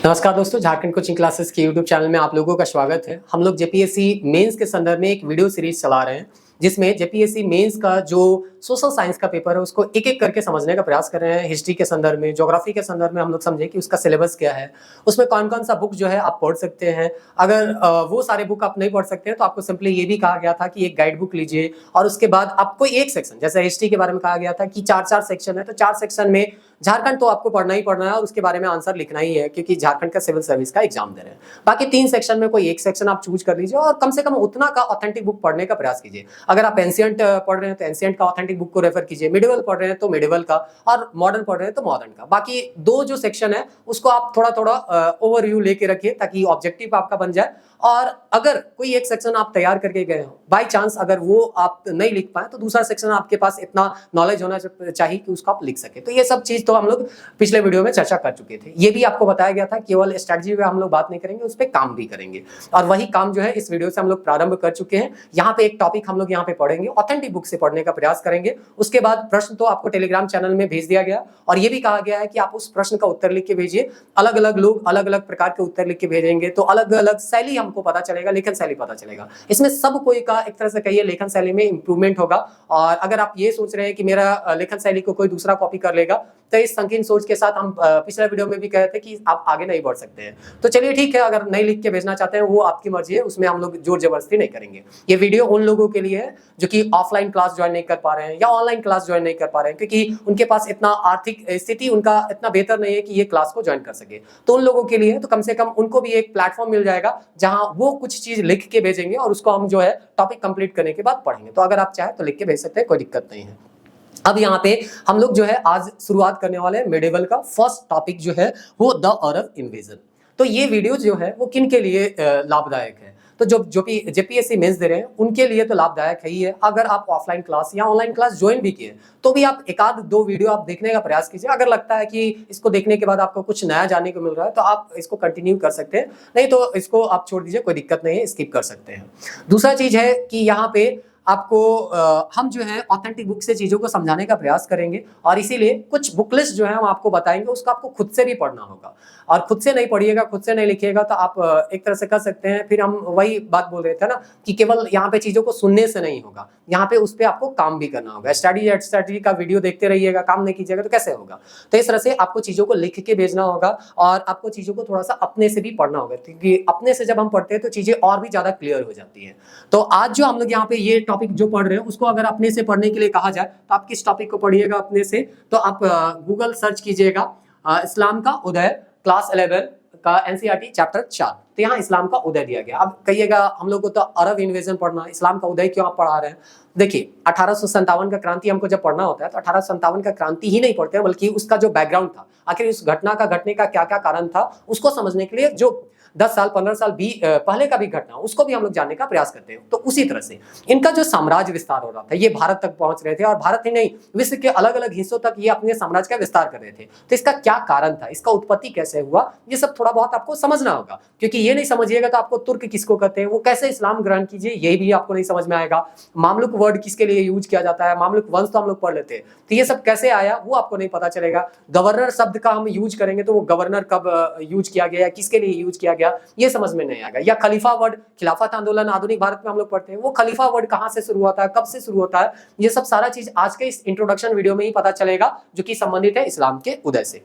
नमस्कार दोस्तों, Jharkhand coaching classes के यूट्यूब चैनल में आप लोगों का स्वागत है। हम लोग जेपीएससी मेंस के संदर्भ में एक वीडियो सीरीज चला रहे हैं जिसमें जेपीएससी मेंस का जो सोशल साइंस का पेपर है उसको एक एक करके समझने का प्रयास कर रहे हैं। हिस्ट्री के संदर्भ में, ज्योग्राफी के संदर्भ में हम लोग समझे कि उसका सिलेबस क्या है, उसमें कौन कौन सा बुक जो है आप पढ़ सकते हैं। अगर वो सारे बुक आप नहीं पढ़ सकते हैं तो आपको सिंपली ये भी कहा गया था कि एक गाइड बुक लीजिए और उसके बाद आपको एक सेक्शन, जैसे हिस्ट्री के बारे में कहा गया था कि चार सेक्शन है, तो 4 सेक्शन में झारखंड तो आपको पढ़ना ही पढ़ना है और उसके बारे में आंसर लिखना ही है क्योंकि झारखंड का सिविल सर्विस का एग्जाम दे रहे हैं। बाकी 3 सेक्शन में कोई एक सेक्शन आप चूज कर लीजिए और कम से कम उतना का ऑथेंटिक बुक पढ़ने का प्रयास कीजिए। अगर आप एंशिएंट पढ़ रहे हैं तो एंशिएंट का ऑथेंटिक बुक को रेफर कीजिए, मिडिवल पढ़ रहे हैं तो मिडिवल का, और मॉडर्न पढ़ रहे हैं तो मॉडर्न का। बाकी 2 जो सेक्शन है उसको आप थोड़ा थोड़ा ओवरव्यू लेके रखिए ताकि ऑब्जेक्टिव आपका बन जाए। और अगर कोई एक सेक्शन आप तैयार करके गए हो, बाय चांस अगर वो आप नहीं लिख पाए तो दूसरा सेक्शन आपके पास इतना नॉलेज होना चाहिए कि उसको आप लिख सके। तो ये सब चीज तो हम लोग पिछले वीडियो में चर्चा कर चुके थे। ये भी आपको बताया गया था केवल स्ट्रेटजी पे हम लोग बात नहीं करेंगे, उस पर काम भी करेंगे और वही काम जो है इस वीडियो से हम लोग प्रारंभ कर चुके हैं। यहाँ पे एक टॉपिक हम लोग यहाँ पे पढ़ेंगे, ऑथेंटिक बुक से पढ़ने का प्रयास करेंगे। उसके बाद प्रश्न तो आपको टेलीग्राम चैनल में भेज दिया गया और ये भी कहा गया है कि आप उस प्रश्न का उत्तर लिख के भेजिए। अलग अलग लोग अलग अलग प्रकार के उत्तर लिख के भेजेंगे तो अलग अलग शैली हमको पता चलेगा, लेखन शैली पता चलेगा। इसमें सब कोई का एक तरह से कहिए लेखन शैली में इंप्रूवमेंट होगा। और अगर आप ये सोच रहे हैं कि मेरा लेखन शैली को कोई दूसरा कॉपी कर लेगा तो इस संकीर्ण सोच के साथ हम पिछले वीडियो में भी कहे थे कि आप आगे नहीं बढ़ सकते हैं। तो चलिए ठीक है, अगर नहीं लिख के भेजना चाहते हैं वो आपकी मर्जी है, उसमें हम लोग जोर जबरदस्ती नहीं करेंगे। ये वीडियो उन लोगों के लिए है जो कि ऑफलाइन क्लास ज्वाइन नहीं कर पा रहे हैं या ऑनलाइन क्लास ज्वाइन नहीं कर पा रहे हैं क्योंकि उनके पास इतना आर्थिक स्थिति उनका इतना बेहतर नहीं है कि ये क्लास को ज्वाइन कर सके। तो उन लोगों के लिए तो कम से कम उनको भी एक प्लेटफॉर्म मिल जाएगा जहां वो कुछ चीज लिख के भेजेंगे और उसको हम जो है टॉपिक कंप्लीट करने के बाद पढ़ेंगे। तो अगर आप चाहें तो लिख के भेज सकते हैं, कोई दिक्कत नहीं है। अब यहाँ पे हम लोग जो है आज शुरुआत करने वाले हैं मिडिवल का। फर्स्ट टॉपिक जो है वो द अरब इन्वेजन। तो ये वीडियो जो है वो किन के लिए लाभदायक है, तो जो भी जेपीएससी मेंस दे रहे हैं उनके लिए तो लाभदायक है ही है। अगर आप ऑफलाइन क्लास या ऑनलाइन क्लास ज्वाइन भी किए तो भी आप एक आध 2 वीडियो आप देखने का प्रयास कीजिए। अगर लगता है कि इसको देखने के बाद आपको कुछ नया जानने को मिल रहा है तो आप इसको कंटिन्यू कर सकते हैं, नहीं तो इसको आप छोड़ दीजिए, कोई दिक्कत नहीं है, स्किप कर सकते हैं। दूसरा चीज है कि यहाँ पे आपको हम जो है ऑथेंटिक बुक से चीजों को समझाने का प्रयास करेंगे और इसीलिए कुछ बुक लिस्ट जो है हम आपको बताएंगे, उसको आपको खुद से भी पढ़ना होगा। और खुद से नहीं पढ़िएगा, खुद से नहीं लिखिएगा तो आप एक तरह से कर सकते हैं। फिर हम वही बात बोल रहे थे ना कि केवल यहाँ पे चीजों को सुनने से नहीं होगा, यहाँ पे उस पर आपको काम भी करना होगा। स्टडी का वीडियो देखते रहिएगा, काम नहीं कीजिएगा तो कैसे होगा। तो इस तरह से आपको चीजों को लिख के भेजना होगा और आपको चीजों को थोड़ा सा अपने से भी पढ़ना होगा क्योंकि अपने से जब हम पढ़ते हैं तो चीजें और भी ज्यादा क्लियर हो जाती है। तो आज जो हम लोग यहाँ पे ये टॉपिक जो पढ़ रहे हैं उसको अगर अपने से पढ़ने के लिए कहा जाए तो आप किस टॉपिक को पढ़िएगा अपने से, तो आप गूगल सर्च कीजिएगा इस्लाम का उदय क्लास 11 का एनसीईआरटी चैप्टर 4। तो यहाँ इस्लाम का उदय दिया गया। अब कहिएगा हम लोग को तो अरब इन्वेजन पढ़ना, इस्लाम का उदय क्यों आप पढ़ा रहे हैं। देखिए 1857 का क्रांति हमको जब पढ़ना होता है तो 1857 का क्रांति ही नहीं पढ़ते हैं बल्कि उसका जो बैकग्राउंड था, आखिर उस घटना का घटने का क्या क्या कारण था, उसको समझने के लिए जो 10 साल 15 साल भी पहले का भी घटना उसको भी हम लोग जानने का प्रयास करते हैं। तो उसी तरह से इनका जो साम्राज्य विस्तार हो रहा था, ये भारत तक पहुंच रहे थे और भारत ही नहीं विश्व के अलग अलग हिस्सों तक ये अपने साम्राज्य का विस्तार कर रहे थे। तो इसका क्या कारण था, इसका उत्पत्ति कैसे हुआ, ये सब थोड़ा बहुत आपको समझना होगा क्योंकि ये नहीं समझिएगा तो आपको तुर्क किसको कहते हैं, वो कैसे इस्लाम ग्रहण कीजिए ये भी आपको नहीं समझ में आएगा। मामलुक वर्ड किसके लिए यूज किया जाता है, मामलुक वंश तो हम लोग पढ़ लेते हैं, तो ये सब कैसे आया वो आपको नहीं पता चलेगा। गवर्नर शब्द का हम यूज करेंगे तो वो गवर्नर कब यूज किया गया, किसके लिए यूज किया गया, ये समझ में नहीं आएगा। या खलीफा वर्ड, खिलाफत आंदोलन आधुनिक भारत में हम लोग पढ़ते हैं, वो खलीफा वर्ड कहां से शुरू होता है, कब से शुरू होता है, ये सब सारा चीज आज के इस इंट्रोडक्शन वीडियो में ही पता चलेगा जो कि संबंधित है इस्लाम के उदय से।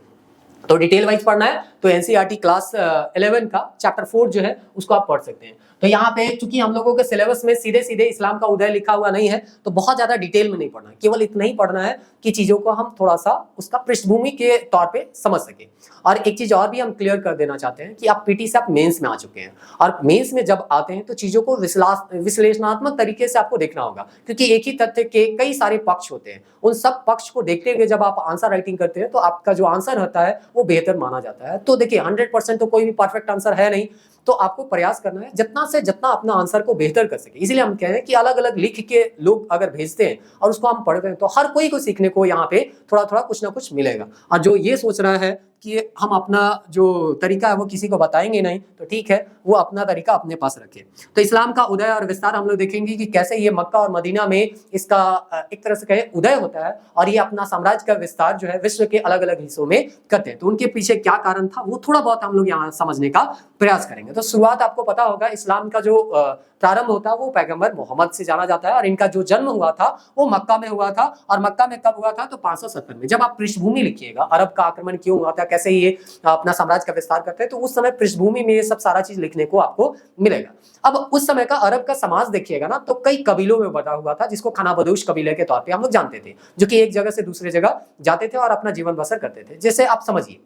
तो डिटेल वाइज पढ़ना है तो एनसीईआरटी क्लास 11 का चैप्टर 4 जो है उसको आप पढ़ सकते हैं। तो यहाँ पे चूंकि हम लोगों के सिलेबस में सीधे सीधे इस्लाम का उदय लिखा हुआ नहीं है तो बहुत ज्यादा डिटेल में नहीं पढ़ना है, केवल इतना ही पढ़ना है कि चीजों को हम थोड़ा सा उसका पृष्ठभूमि के तौर पे समझ सके। और एक चीज और भी हम क्लियर कर देना चाहते हैं कि आप पीटी से आप मेंस में आ चुके हैं और मेंस में जब आते हैं तो चीजों को विश्लेषणात्मक तरीके से आपको देखना होगा क्योंकि एक ही तथ्य के कई सारे पक्ष होते हैं। उन सब पक्ष को देखते हुए जब आप आंसर राइटिंग करते हैं तो आपका जो आंसर होता है वो बेहतर माना जाता है। तो देखिए 100% तो कोई भी परफेक्ट आंसर है नहीं, तो आपको प्रयास करना है जितना से जितना अपना आंसर को बेहतर कर सके। इसीलिए हम कह रहे हैं कि अलग अलग लिख के लोग अगर भेजते हैं और उसको हम पढ़ रहे हैं तो हर कोई को सीखने को यहाँ पे थोड़ा थोड़ा कुछ ना कुछ मिलेगा। और जो ये सोच रहा है कि हम अपना जो तरीका है वो किसी को बताएंगे नहीं, तो ठीक है, वो अपना तरीका अपने पास रखे। तो इस्लाम का उदय और विस्तार हम लोग देखेंगे कि कैसे ये मक्का और मदीना में इसका एक तरह से कहे उदय होता है और ये अपना साम्राज्य का विस्तार जो है विश्व के अलग अलग हिस्सों में करते हैं। तो उनके पीछे क्या कारण था वो थोड़ा बहुत हम लोग यहाँ समझने का प्रयास करेंगे। तो शुरुआत आपको पता होगा, इस्लाम का जो प्रारंभ होता है वो पैगंबर मोहम्मद से जाना जाता है और इनका जो जन्म हुआ था वो मक्का में हुआ था। और मक्का में कब हुआ था? तो 570 में। जब आप पृष्ठभूमि लिखिएगा अरब का आक्रमण क्यों हुआ था, कैसे ये अपना साम्राज्य का विस्तार करते हैं, तो उस समय पृष्ठभूमि में ये सब सारा चीज लिखने को आपको मिलेगा। अब उस समय का अरब का समाज देखिएगा ना, तो कई कबीलों में बटा हुआ था जिसको खानाबदोश कबीले के तौर पर हम लोग जानते थे, जो कि एक जगह से दूसरे जगह जाते थे और अपना जीवन बसर करते थे। जैसे आप समझिए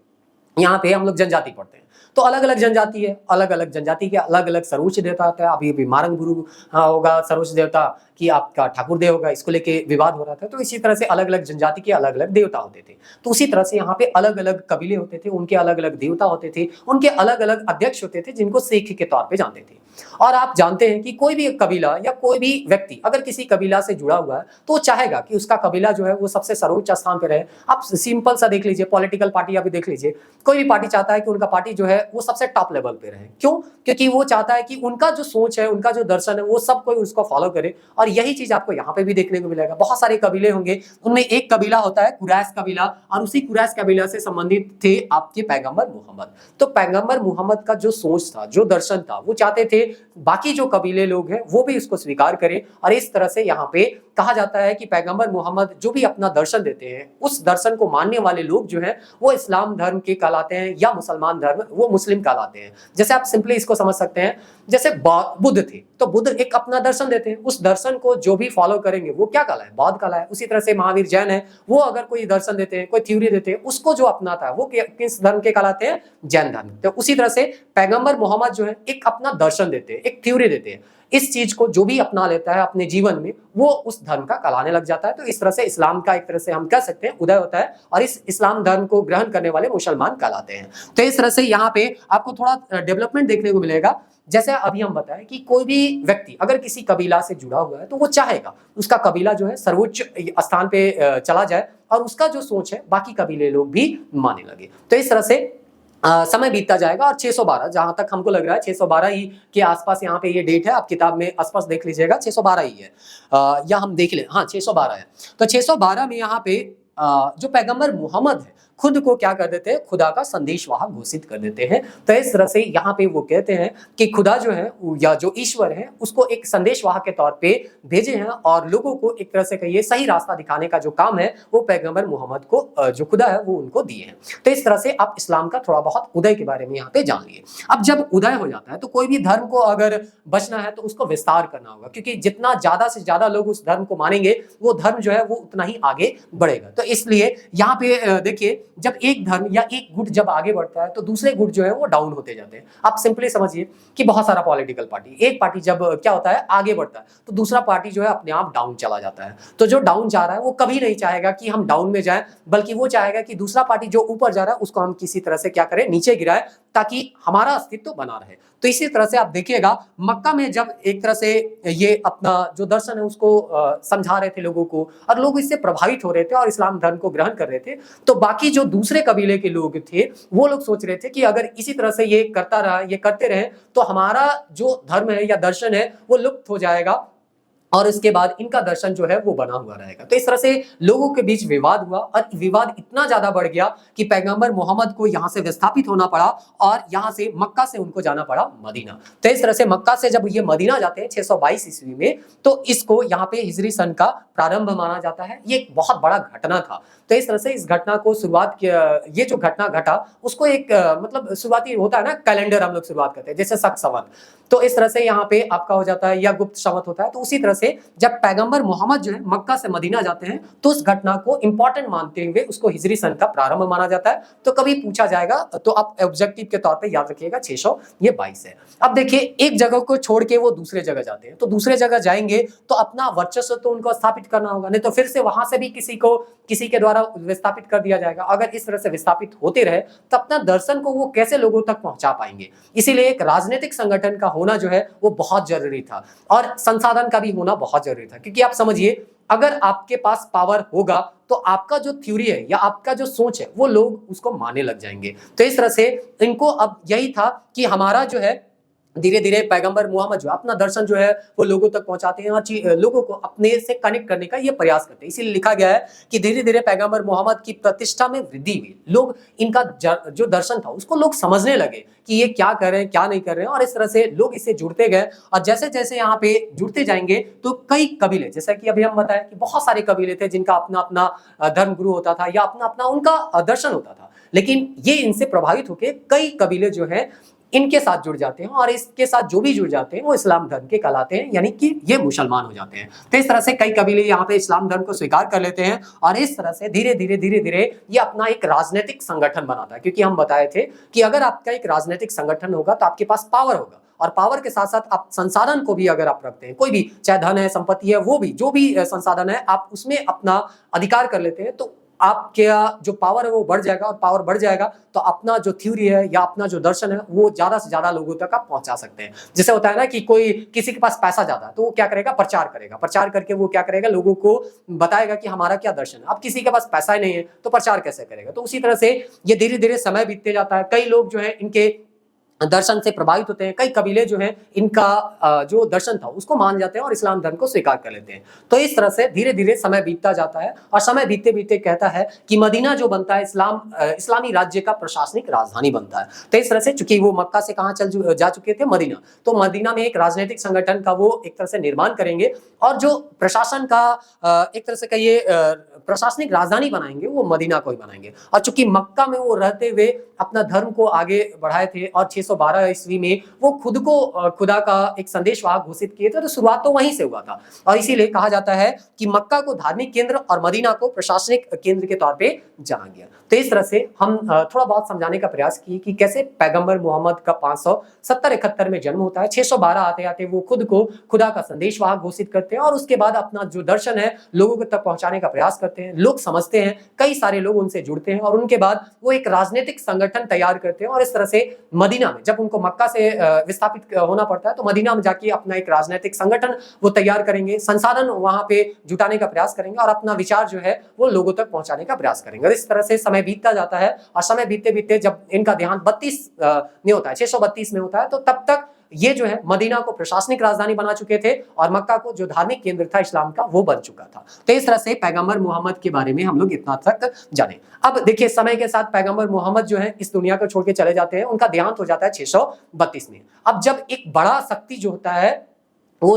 यहाँ पे हम लोग जनजाति पढ़ते हैं, तो अलग अलग जनजाति है, अलग अलग जनजाति के अलग अलग सर्वोच्च देवता होता है। अभी मारंग गुरु होगा सर्वोच्च देवता कि आपका ठाकुर देव होगा, इसको लेके विवाद हो रहा था। तो इसी तरह से अलग अलग जनजाति के अलग अलग देवता होते थे। तो उसी तरह से यहाँ पे अलग अलग कबीले होते थे, उनके अलग अलग देवता होते थे, उनके अलग अलग अध्यक्ष होते थे जिनको शेख के तौर पे जानते थे। और आप जानते हैं कि कोई भी कबीला या कोई भी व्यक्ति अगर किसी कबीला से जुड़ा हुआ है तो चाहेगा कि उसका कबीला जो है वो सबसे सर्वोच्च स्थान पे रहे। आप सिंपल सा देख लीजिए, पॉलिटिकल पार्टी अभी देख लीजिए, कोई भी पार्टी चाहता है कि उनका पार्टी जो है वो सबसे टॉप लेवल पे रहे। क्यों? क्योंकि वो चाहता है कि उनका जो सोच है, उनका जो दर्शन है, वो सब कोई उसको फॉलो करे। और यही चीज आपको यहाँ पे भी देखने को मिलेगा। बहुत सारे कबीले होंगे, उनमें एक कबीला होता है कुरैश कबीला, और उसी कुरैश कबीला से संबंधित थे आपके पैगंबर मोहम्मद। तो पैगंबर मोहम्मद का जो सोच था, जो दर्शन था, वो चाहते थे बाकी जो कबीले लोग हैं वो भी इसको स्वीकार करें। और इस तरह से यहाँ पे कहा जाता है कि पैगंबर मोहम्मद जो भी अपना दर्शन देते हैं, उस दर्शन को मानने वाले लोग जो हैं वो इस्लाम धर्म के कहलाते हैं, या मुसलमान धर्म वो मुस्लिम कहलाते हैं। जैसे आप सिंपली इसको समझ सकते हैं, जैसे बुद्ध थे तो बुद्ध एक अपना दर्शन देते हैं, उस दर्शन को जो भी फॉलो करेंगे वो क्या कहलाए? बौद्ध कहलाए। उसी तरह से महावीर जैन है, वो अगर कोई दर्शन देते हैं, कोई थ्योरी देते हैं, उसको जो अपनाता है वो किस धर्म के कहलाते हैं? जैन धर्म। तो उसी तरह से पैगंबर मोहम्मद जो है एक अपना दर्शन देते हैं, एक थ्योरी देते हैं। इस चीज को जो भी अपना लेता है अपने जीवन में वो उस धर्म का कहलाने लग जाता है। तो इस तरह से इस्लाम का एक तरह से हम कह सकते हैं उदय होता है और इस इस्लाम धर्म को ग्रहण करने वाले मुसलमान कहलाते हैं। तो इस तरह से यहाँ पे आपको थोड़ा डेवलपमेंट देखने को मिलेगा। जैसे अभी हम बताएं कि कोई भी व्यक्ति अगर किसी कबीला से जुड़ा हुआ है तो वो चाहेगा उसका कबीला जो है सर्वोच्च स्थान पे चला जाए और उसका जो सोच है बाकी कबीले लोग भी मानने लगे। तो इस तरह से समय बीतता जाएगा और 612 जहां तक हमको लग रहा है 612 ही के आसपास यहाँ पे ये डेट है, आप किताब में आसपास देख लीजिएगा 612 ही है, या हम देख लें, हाँ 612 है। तो 612 में यहाँ पे जो पैगंबर मोहम्मद है खुद को क्या कर देते हैं? खुदा का संदेशवाहक घोषित कर देते हैं। तो इस तरह से यहाँ पे वो कहते हैं कि खुदा जो है या जो ईश्वर है उसको एक संदेशवाहक के तौर पे भेजे हैं और लोगों को एक तरह से कहिए सही रास्ता दिखाने का जो काम है वो पैगंबर मोहम्मद को जो खुदा है वो उनको दिए हैं। तो इस तरह से आप इस्लाम का थोड़ा बहुत उदय के बारे में यहाँ पे जान लिए। अब जब उदय हो जाता है तो कोई भी धर्म को अगर बचना है तो उसको विस्तार करना होगा, क्योंकि जितना ज्यादा से ज्यादा लोग उस धर्म को मानेंगे वो धर्म जो है वो उतना ही आगे बढ़ेगा। तो इसलिए यहाँ पे देखिए, जब एक धर्म या एक गुट जब आगे बढ़ता है तो दूसरे गुट जो है वो डाउन होते जाते हैं। आप सिंपली समझिए कि बहुत सारा पॉलिटिकल पार्टी, एक पार्टी जब क्या होता है आगे बढ़ता है तो दूसरा पार्टी जो है अपने आप डाउन चला जाता है। तो जो डाउन जा रहा है वो कभी नहीं चाहेगा कि हम डाउन में जाएं, बल्कि वो चाहेगा कि दूसरा पार्टी जो ऊपर जा रहा है उसको हम किसी तरह से क्या करें, नीचे गिराए, ताकि हमारा अस्तित्व बना रहे। तो इसी तरह से आप देखिएगा मक्का में जब एक तरह से ये अपना जो दर्शन है उसको समझा रहे थे लोगों को और लोग इससे प्रभावित हो रहे थे और इस्लाम धर्म को ग्रहण कर रहे थे, तो बाकी जो दूसरे कबीले के लोग थे वो लोग सोच रहे थे कि अगर इसी तरह से ये करता रहा, ये करते रहे तो हमारा जो धर्म है या दर्शन है वो लुप्त हो जाएगा और इसके बाद इनका दर्शन जो है वो बना हुआ रहेगा। तो इस तरह से लोगों के बीच विवाद हुआ और विवाद इतना ज्यादा बढ़ गया कि पैगंबर मोहम्मद को यहाँ से विस्थापित होना पड़ा और यहाँ से मक्का से उनको जाना पड़ा मदीना। तो इस तरह से मक्का से जब ये मदीना जाते हैं 622 ईस्वी में, तो इसको यहाँ पे हिजरी सन का प्रारंभ माना जाता है। ये एक बहुत बड़ा घटना था। तो इस तरह से इस घटना को शुरुआत ये जो घटना घटा उसको एक मतलब शुरुआती होता है ना, कैलेंडर हम लोग शुरुआत करते हैं जैसे शक संवत, तो इस तरह से यहाँ पे आपका हो जाता है या गुप्त संवत होता है। तो उसी तरह से जब पैगंबर मोहम्मद जो है मक्का से मदीना जाते हैं तो उस घटना को इंपॉर्टेंट मानते हुए उसको हिजरी सन का प्रारंभ माना जाता है। तो कभी पूछा जाएगा तो आप ऑब्जेक्टिव के तौर पे याद रखिएगा 622 है। अब देखिए एक जगह को छोड़ के वो दूसरे जगह जाते हैं, तो दूसरे जगह जाएंगे तो अपना वर्चस्व तो उनको स्थापित करना होगा, नहीं तो फिर से वहां से भी किसी को किसी के द्वारा विस्थापित कर दिया जाएगा। अगर इस तरह से विस्थापित होते रहे तो अपना दर्शन को वो कैसे लोगों तक पहुंचा पाएंगे। इसीलिए एक राजनीतिक संगठन का होना जो है वो बहुत जरूरी था, और संसाधन का भी होना बहुत जरूरी था। क्योंकि आप समझिए, अगर आपके पास पावर होगा तो आपका जो थ्योरी है या आपका जो सोच है वो लोग उसको मानने लग जाएंगे। तो इस तरह से इनको अब यही था कि हमारा जो है धीरे धीरे पैगंबर मोहम्मद जो अपना दर्शन जो है वो लोगों तक पहुंचाते हैं और लोगों को अपने से कनेक्ट करने का ये प्रयास करते हैं। इसीलिए लिखा गया है कि धीरे धीरे पैगंबर मोहम्मद की प्रतिष्ठा में वृद्धि हुई। लोग इनका जो दर्शन था उसको लोग समझने लगे कि ये क्या कर रहे हैं, क्या नहीं कर रहे हैं, और इस तरह से लोग इससे जुड़ते गए। और जैसे जैसे यहाँ पे जुड़ते जाएंगे तो कई कबीले, जैसा कि अभी हम बताएं कि बहुत सारे कबीले थे जिनका अपना अपना धर्म गुरु होता था या अपना अपना उनका दर्शन होता था, लेकिन ये इनसे प्रभावित होकर कई कबीले जो है इनके साथ जुड़ जाते हैं, और इसके साथ जो भी जुड़ जाते हैं वो इस्लाम धर्म के कहलाते हैं, यानी कि ये मुसलमान हो जाते हैं। तो इस तरह से कई कबीले यहाँ पे इस्लाम धर्म को स्वीकार कर लेते हैं, और इस तरह से धीरे धीरे ये अपना एक राजनीतिक संगठन बनाता है। क्योंकि हम बताए थे कि अगर आपका एक राजनीतिक संगठन होगा तो आपके पास पावर होगा, और पावर के साथ साथ आप संसाधन को भी अगर आप रखते हैं, कोई भी चाहे धन है, संपत्ति है, वो भी जो भी संसाधन है आप उसमें अपना अधिकार कर लेते हैं, तो आपका जो पावर है वो बढ़ जाएगा, और पावर बढ़ जाएगा तो अपना जो थ्योरी है या अपना जो दर्शन है वो ज्यादा से ज्यादा लोगों तक आप पहुंचा सकते हैं। जैसे होता है ना कि कोई किसी के पास पैसा ज्यादा है तो वो क्या करेगा, प्रचार करेगा, प्रचार करके वो क्या करेगा, लोगों को बताएगा कि हमारा क्या दर्शन है। अब किसी के पास पैसा ही नहीं है तो प्रचार कैसे करेगा। तो उसी तरह से ये धीरे धीरे समय बीतते जाता है, कई लोग जो है इनके दर्शन से प्रभावित होते हैं, कई कबीले जो हैं इनका जो दर्शन था उसको मान जाते हैं और इस्लाम धर्म को स्वीकार कर लेते हैं। तो इस तरह से धीरे धीरे समय बीतता जाता है, और समय बीतते बीतते कहता है कि मदीना जो बनता है इस्लामी राज्य का प्रशासनिक राजधानी बनता है। तो इस तरह से चूंकि वो मक्का से कहाँ जा चुके थे, मदीना, तो मदीना में एक राजनीतिक संगठन का वो एक तरह से निर्माण करेंगे, और जो प्रशासन का एक तरह से कहिए प्रशासनिक राजधानी बनाएंगे वो मदीना को ही बनाएंगे। और चूंकि मक्का में वो रहते हुए अपना धर्म को आगे बढ़ाए थे और 612 ईस्वी में वो खुद को खुदा का एक संदेशवाहक घोषित किए थे, तो शुरुआत तो वहीं से हुआ था। और इसीलिए कहा जाता है कि मक्का को धार्मिक केंद्र और मदीना को प्रशासनिक केंद्र के तौर पे जाना गया। तो इस तरह से हम थोड़ा बहुत समझाने का प्रयास किए कि कैसे पैगंबर मोहम्मद का 570-71 में जन्म होता है, 612 आते आते वो खुद को खुदा का संदेशवाहक घोषित करते हैं, और उसके बाद अपना जो दर्शन है लोगों तक पहुंचाने का प्रयास करते हैं। लोग समझते हैं, कई सारे लोग उनसे जुड़ते हैं, और उनके बाद वो एक राजनीतिक संगठन तैयार करते हैं। और इस तरह से मदीना में जब उनको मक्का से विस्थापित होना पड़ता है तो मदीना में जाके अपना एक राजनीतिक संगठन वो तैयार करेंगे, संसाधन वहां पे जुटाने का प्रयास करेंगे, और अपना विचार जो है वो लोगों तक पहुंचाने का प्रयास करेंगे। और इस तरह से समय बीतता जाता है, और समय बीतते बीतते जब इनका देहांत 32 में होता है, 632 में होता है, तो तब तक ये जो है मदीना को प्रशासनिक राजधानी बना चुके थे, और मक्का को जो धार्मिक केंद्र था इस्लाम का वो बन चुका था। तो इस तरह से पैगंबर मोहम्मद के बारे में हम लोग इतना तक जाने। अब देखिए, समय के साथ पैगंबर मोहम्मद जो है इस दुनिया को छोड़ के चले जाते हैं, उनका देहांत हो जाता है 632 में। अब जब एक बड़ा शक्ति जो होता है वो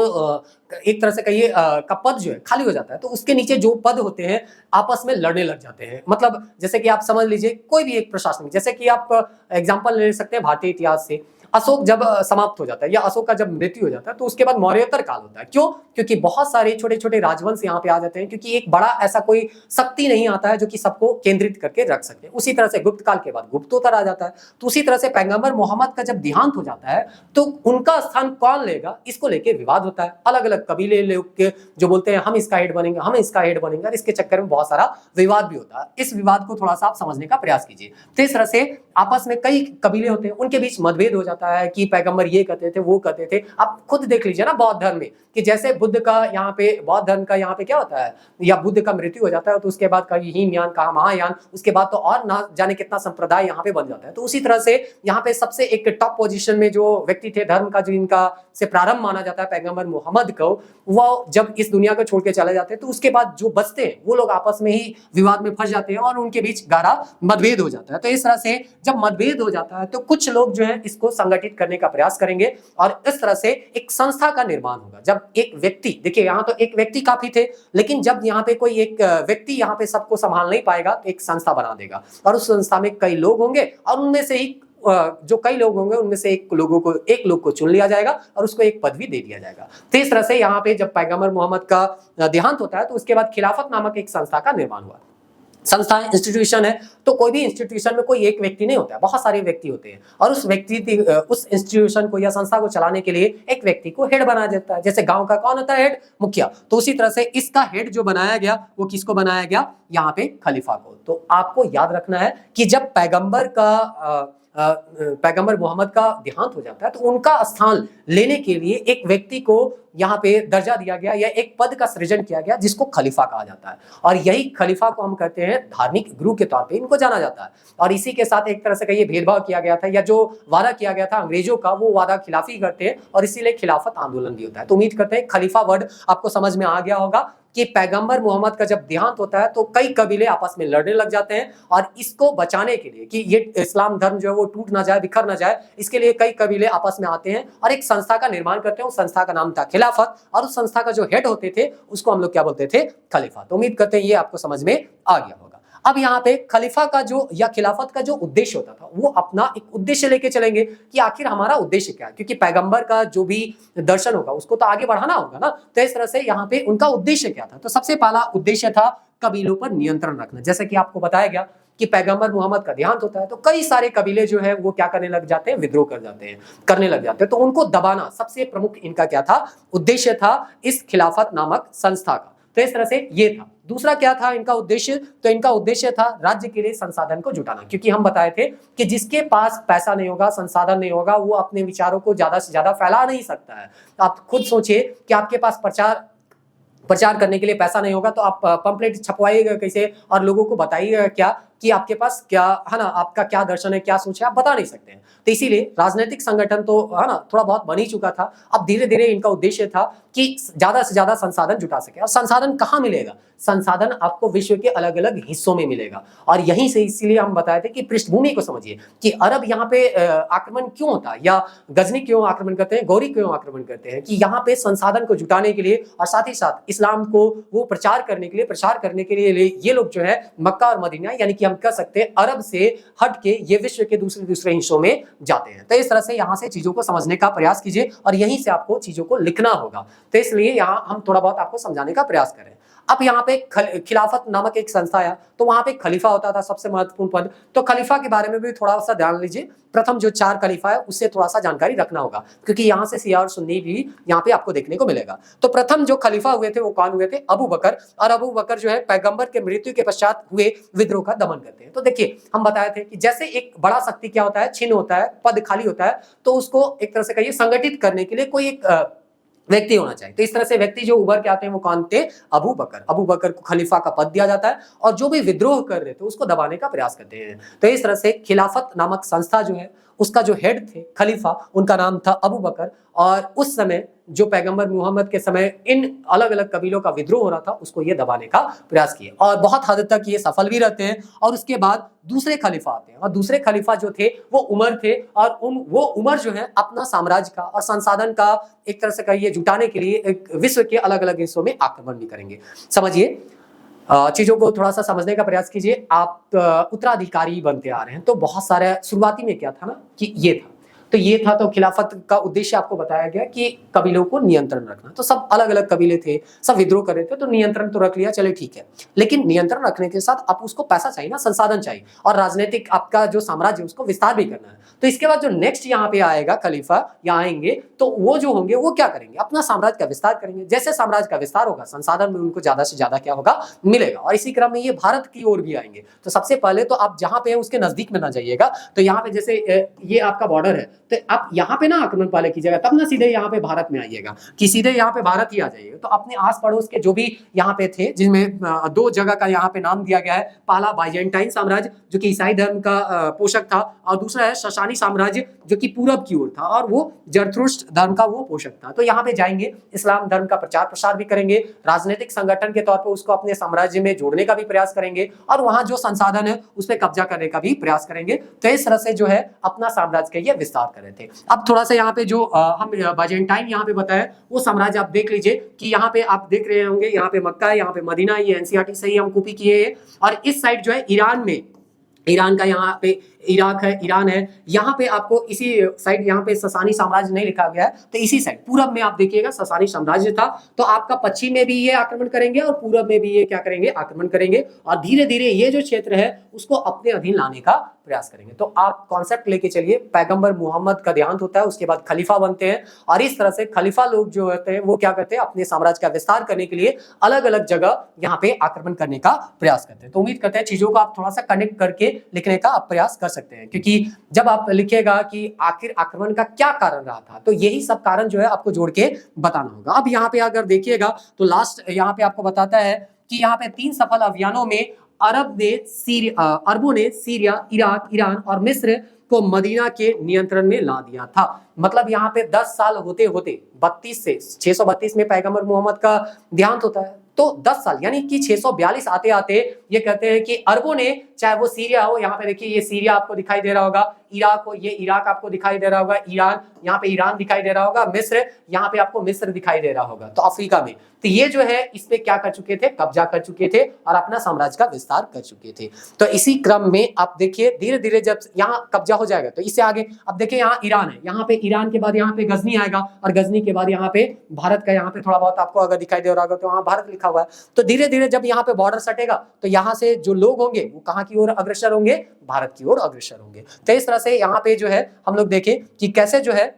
एक तरह से कहिए का पद जो है खाली हो जाता है, तो उसके नीचे जो पद होते हैं आपस में लड़ने लग जाते हैं। मतलब जैसे कि आप समझ लीजिए कोई भी एक प्रशासनिक, जैसे कि आप एग्जांपल ले सकते हैं भारतीय इतिहास से, अशोक जब समाप्त हो जाता है या अशोक का जब मृत्यु हो जाता है तो उसके बाद मौर्योत्तर काल होता है। क्यों? क्योंकि बहुत सारे छोटे छोटे राजवंश यहाँ पे आ जाते हैं, क्योंकि एक बड़ा ऐसा कोई शक्ति नहीं आता है जो कि सबको केंद्रित करके रख सके। उसी तरह से गुप्त काल के बाद गुप्तोत्तर आ जाता है। तो उसी तरह से पैगंबर मोहम्मद का जब देहांत हो जाता है तो उनका स्थान कौन लेगा, इसको लेके विवाद होता है। अलग अलग कबीले लोग के जो बोलते हैं हम इसका हेड बनेंगे, हम इसका हेड बनेंगे, और इसके चक्कर में बहुत सारा विवाद भी होता है। इस विवाद को थोड़ा सा आप समझने का प्रयास कीजिए। तो इस तरह से आपस में कई कबीले होते हैं, उनके बीच मतभेद हो जाता है कि पैगंबर ये कहते थे, वो कहते थे। आप खुद देख लीजिए ना बौद्ध धर्म में कि जैसे बुद्ध का यहाँ पे, बौद्ध धर्म का यहाँ पे क्या होता है, या बुद्ध का मृत्यु हो जाता है तो उसके बाद कहीं हीनयान, कहा महायान, उसके बाद तो और ना जाने कितना संप्रदाय यहाँ पे बन जाता है। तो उसी तरह से यहाँ पे सबसे एक टॉप पोजीशन में जो व्यक्ति थे धर्म का, जो इनका से प्रारंभ माना जाता है पैगंबर मोहम्मद को, वो जब इस दुनिया को छोड़ के चले जाते हैं तो उसके बाद जो बचते हैं वो लोग आपस में ही विवाद में फंस जाते हैं और उनके बीच गहरा मतभेद हो जाता है। तो इस तरह से जब मतभेद हो जाता है तो कुछ लोग जो है इसको संगठित करने का प्रयास करेंगे, और इस तरह से एक संस्था का निर्माण होगा। जब एक व्यक्ति, देखिए यहाँ तो एक व्यक्ति काफी थे, लेकिन जब यहाँ पे कोई एक व्यक्ति यहाँ पे सबको संभाल नहीं पाएगा तो एक संस्था बना देगा, और उस संस्था में कई लोग होंगे, और उनमें से ही जो कई लोग होंगे उनमें से एक लोग को चुन लिया जाएगा और उसको एक पदवी दे दिया जाएगा। तो इस तरह से यहाँ पे जब पैगंबर मोहम्मद का देहांत होता है तो उसके बाद खिलाफत नामक एक संस्था का निर्माण हुआ। संस्था इंस्टीट्यूशन है, तो कोई भी इंस्टीट्यूशन में कोई एक व्यक्ति नहीं होता है, बहुत सारे व्यक्ति होते हैं और उस इंस्टीट्यूशन को या संस्था को चलाने के लिए एक व्यक्ति को हेड बनाया जाता है। जैसे गांव का कौन होता है हेड? मुखिया। तो उसी तरह से इसका हेड जो बनाया गया वो किसको बनाया गया? यहाँ पे खलीफा को। तो आपको याद रखना है कि जब पैगंबर मोहम्मद का देहांत हो जाता है तो उनका स्थान लेने के लिए एक व्यक्ति को यहाँ पे दर्जा दिया गया या एक पद का सृजन किया गया जिसको खलीफा कहा जाता है। और यही खलीफा को हम कहते हैं धार्मिक गुरु के तौर पे इनको जाना जाता है। और इसी के साथ एक तरह से कहिए भेदभाव किया गया था या जो वादा किया गया था अंग्रेजों का वो वादा खिलाफी करते हैं और इसीलिए खिलाफत आंदोलन भी होता है। तो उम्मीद करते हैं खलीफा वर्ड आपको समझ में आ गया होगा कि पैगंबर मोहम्मद का जब देहांत होता है तो कई कबीले आपस में लड़ने लग जाते हैं और इसको बचाने के लिए कि ये इस्लाम धर्म जो है वो टूट ना जाए, बिखर ना जाए, इसके लिए कई कबीले आपस में आते हैं और एक संस्था का निर्माण करते हैं। उस संस्था का नाम था खिलाफत और उस संस्था का जो हेड होते थे उसको हम लोग क्या बोलते थे? खलीफा। तो उम्मीद करते हैं ये आपको समझ में आ गया होगा। अब यहाँ पे खलीफा का जो या खिलाफत का जो उद्देश्य होता था वो अपना एक उद्देश्य लेके चलेंगे कि आखिर हमारा उद्देश्य क्या है, क्योंकि पैगंबर का जो भी दर्शन होगा उसको तो आगे बढ़ाना होगा ना। तो इस तरह से यहाँ पे उनका उद्देश्य क्या था? तो सबसे पहला उद्देश्य था कबीलों पर नियंत्रण रखना। जैसे कि आपको बताया गया कि पैगंबर मोहम्मद का देहांत होता है तो कई सारे कबीले जो है वो क्या करने लग जाते हैं? विद्रोह करने लग जाते हैं। तो उनको दबाना सबसे प्रमुख इनका क्या था? उद्देश्य था इस खिलाफत नामक संस्था का। तो इस तरह से ये था। दूसरा क्या था इनका उद्देश्य? तो इनका उद्देश्य था राज्य के लिए संसाधन को जुटाना, क्योंकि हम बताए थे कि जिसके पास पैसा नहीं होगा, संसाधन नहीं होगा, वो अपने विचारों को ज्यादा से ज्यादा फैला नहीं सकता है। आप खुद सोचिए कि आपके पास प्रचार करने के लिए पैसा नहीं होगा तो आप पंपलेट छपवाइएगा कैसे और लोगों को बताइएगा क्या कि आपके पास क्या है ना, आपका क्या दर्शन है, क्या सोच है, आप बता नहीं सकते हैं। तो इसीलिए राजनीतिक संगठन तो है ना थोड़ा बहुत बन ही चुका था। अब धीरे धीरे इनका उद्देश्य था कि ज्यादा से ज्यादा संसाधन जुटा सके। और संसाधन कहाँ मिलेगा? संसाधन आपको विश्व के अलग अलग हिस्सों में मिलेगा और यहीं से इसीलिए हम बताए थे कि पृष्ठभूमि को समझिए कि अरब यहाँ पे आक्रमण क्यों होता है या गजनी क्यों आक्रमण करते हैं, गौरी क्यों आक्रमण करते हैं, कि यहाँ पे संसाधन को जुटाने के लिए और साथ ही साथ इस्लाम को वो प्रचार करने के लिए ये लोग जो है मक्का और मदीना यानी कि हम कह सकते हैं अरब से हट के ये विश्व के दूसरे हिस्सों में जाते हैं। तो इस तरह से यहाँ से चीजों को समझने का प्रयास कीजिए और यहीं से आपको चीजों को लिखना होगा। तो इसलिए यहाँ हम थोड़ा बहुत आपको समझाने का प्रयास करें। अब यहाँ पे खिलाफत नामक एक संस्था है तो वहां पे खलीफा होता था सबसे महत्वपूर्ण पद। तो खलीफा के बारे में भी थोड़ा सा ध्यान लीजिए। प्रथम जो 4 खलीफा है उससे थोड़ा सा जानकारी रखना होगा क्योंकि यहाँ से शिया और सुन्नी भी यहाँ पे आपको देखने को मिलेगा। तो प्रथम जो खलीफा हुए थे वो कौन हुए थे? अबू बकर। और अबू बकर जो है पैगंबर के मृत्यु के पश्चात हुए विद्रोह का दमन करते हैं। तो देखिए हम बताए थे कि जैसे एक बड़ा शक्ति क्या होता है? छिन्न होता है, पद खाली होता है, तो उसको एक तरह से कहिए संगठित करने के लिए कोई एक व्यक्ति होना चाहिए। तो इस तरह से व्यक्ति जो उभर के आते हैं वो कौन थे? अबू बकर। अबू बकर को खलीफा का पद दिया जाता है और जो भी विद्रोह कर रहे थे उसको दबाने का प्रयास करते हैं। तो इस तरह से खिलाफत नामक संस्था जो है उसका जो हेड थे खलीफा, उनका नाम था अबू बकर। और उस समय जो पैगंबर मोहम्मद के समय इन अलग अलग कबीलों का विद्रोह हो रहा था उसको ये दबाने का प्रयास किए और बहुत हद तक ये सफल भी रहते हैं। और उसके बाद दूसरे खलीफा आते हैं और दूसरे खलीफा जो थे वो उमर थे और वो उमर जो है अपना साम्राज्य का और संसाधन का एक तरह से कहिए जुटाने के लिए एक विश्व के अलग अलग हिस्सों में आक्रमण भी करेंगे। समझिए चीजों को थोड़ा सा समझने का प्रयास कीजिए। आप उत्तराधिकारी बनते आ रहे हैं तो बहुत सारे शुरुआती में क्या था ना कि ये था तो खिलाफत का उद्देश्य आपको बताया गया कि कबीलों को नियंत्रण रखना। तो सब अलग अलग कबीले थे, सब विद्रोह कर रहे थे, तो नियंत्रण तो रख लिया, चले ठीक है। लेकिन नियंत्रण रखने के साथ आप उसको पैसा चाहिए ना, संसाधन चाहिए और राजनीतिक आपका जो साम्राज्य उसको विस्तार भी करना है। तो इसके बाद जो नेक्स्ट यहाँ पे आएगा खलीफा या आएंगे तो वो जो होंगे वो क्या करेंगे? अपना साम्राज्य का विस्तार करेंगे। जैसे साम्राज्य का विस्तार होगा संसाधन में उनको ज्यादा से ज्यादा क्या होगा? मिलेगा। और इसी क्रम में ये भारत की ओर भी आएंगे। तो सबसे पहले तो आप जहां पे है उसके नजदीक में ना जाइएगा। तो यहाँ पे जैसे ये आपका बॉर्डर है तो आप यहाँ पे ना आक्रमण पहले कीजिएगा, तब ना सीधे यहाँ पे भारत में आइएगा कि सीधे यहाँ पे भारत ही आ जाइएगा। तो अपने आस पड़ोस के जो भी यहाँ पे थे, जिनमें 2 जगह का यहाँ पे नाम दिया गया है। पहला बाइजेंटाइन साम्राज्य जो कि ईसाई धर्म का पोषक था और दूसरा है शशानी साम्राज्य जो कि पूरब की ओर था और वो जरथुस्त्र धर्म का वो पोषक था। तो यहाँ पे जाएंगे, इस्लाम धर्म का प्रचार प्रसार भी करेंगे, राजनीतिक संगठन के तौर पर उसको अपने साम्राज्य में जोड़ने का भी प्रयास करेंगे और वहां जो संसाधन है उस पर कब्जा करने का भी प्रयास करेंगे। तो इस तरह से जो है अपना साम्राज्य का ये विस्तार कर रहे थे। अब थोड़ा सा यहाँ पे जो हम बाइजेंटाइन यहाँ पे बताया वो साम्राज्य आप देख लीजिए कि यहाँ पे आप देख रहे होंगे, यहाँ पे मक्का है, यहाँ पे मदीना, ये एनसीईआरटी से ही हम कॉपी किए हैं। और इस साइड जो है ईरान का यहाँ पे इराक है, ईरान है, यहाँ पे आपको इसी साइड यहाँ पे ससानी साम्राज्य नहीं लिखा गया है, तो इसी साइड पूरब में आप देखिएगा ससानी साम्राज्य था। तो आपका पश्चिम में भी ये आक्रमण करेंगे और पूरब में भी ये क्या करेंगे, आक्रमण करेंगे, और धीरे धीरे ये जो क्षेत्र है उसको अपने अधीन लाने का प्रयास करेंगे। तो आप कॉन्सेप्ट लेके चलिए, पैगंबर मोहम्मद का देहांत होता है, उसके बाद खलीफा बनते हैं, और इस तरह से खलीफा लोग जो होते हैं वो क्या करते हैं, अपने साम्राज्य का विस्तार करने के लिए अलग अलग जगह यहाँ पे आक्रमण करने का प्रयास करते हैं। तो उम्मीद करते हैं चीजों को आप थोड़ा सा कनेक्ट करके लिखने का आप प्रयास कर सकते हैं, क्योंकि जब आप लिखिएगा कि आखिर आक्रमण का क्या कारण रहा था, तो यही सब कारण जो है आपको जोड़ के बताना होगा। अब यहाँ पे अगर देखिएगा तो लास्ट यहाँ पे आपको बताता है कि यहाँ पे 3 सफल अभियानों में अरबों ने सीरिया, इराक, ईरान और मिस्र को मदीना के नियंत्रण में ला दिया था। मतलब यहाँ पे 10 साल होते होते 32 से 632 में पैगंबर मोहम्मद का देहांत होता है, तो 10 साल यानी कि 642 आते आते ये कहते हैं कि अरबों ने, चाहे वो सीरिया हो, यहाँ पे देखिए ये सीरिया आपको दिखाई दे रहा होगा, इराक हो, ये इराक आपको दिखाई दे रहा होगा, ईरान, यहाँ पे ईरान दिखाई दे रहा होगा, मिस्र, यहाँ पे आपको मिस्र दिखाई दे रहा होगा, तो अफ्रीका में, तो ये जो है इस पे क्या कर चुके थे, कब्जा कर चुके थे और अपना साम्राज्य का विस्तार कर चुके थे। तो इसी क्रम में आप देखिए धीरे धीरे जब यहाँ कब्जा हो जाएगा तो इससे आगे अब देखिए यहाँ ईरान है, यहाँ पे ईरान के बाद यहाँ पे गजनी आएगा, और गजनी के बाद यहाँ पे भारत का, यहाँ पे थोड़ा बहुत आपको अगर दिखाई दे रहा होगा तो वहाँ भारत लिखा हुआ है। तो धीरे धीरे जब यहाँ पे बॉर्डर सटेगा तो यहाँ से जो लोग होंगे वो कहाँ की ओर अग्रसर होंगे, भारत की ओर अग्रसर होंगे। तो इस तरह से यहाँ पे जो है हम लोग देखें कि कैसे जो है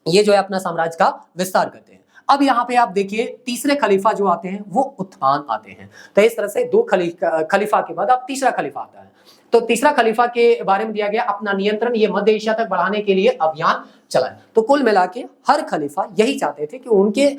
ये जो है अपना साम्राज्य का विस्तार करते हैं। अब यहाँ पे आप देखिए तीसरे खलीफा जो आते हैं वो उत्थान आते हैं। तो इस तरह से 2 खलीफा के बाद अब तीसरा खलीफा आता है। तो तीसरा खलीफा के बारे में दिया गया अपना नियंत्रण ये मध्य एशिया तक बढ़ाने के लिए अभियान चलाए। तो कुल मिला के हर खलीफा यही चाहते थे कि उनके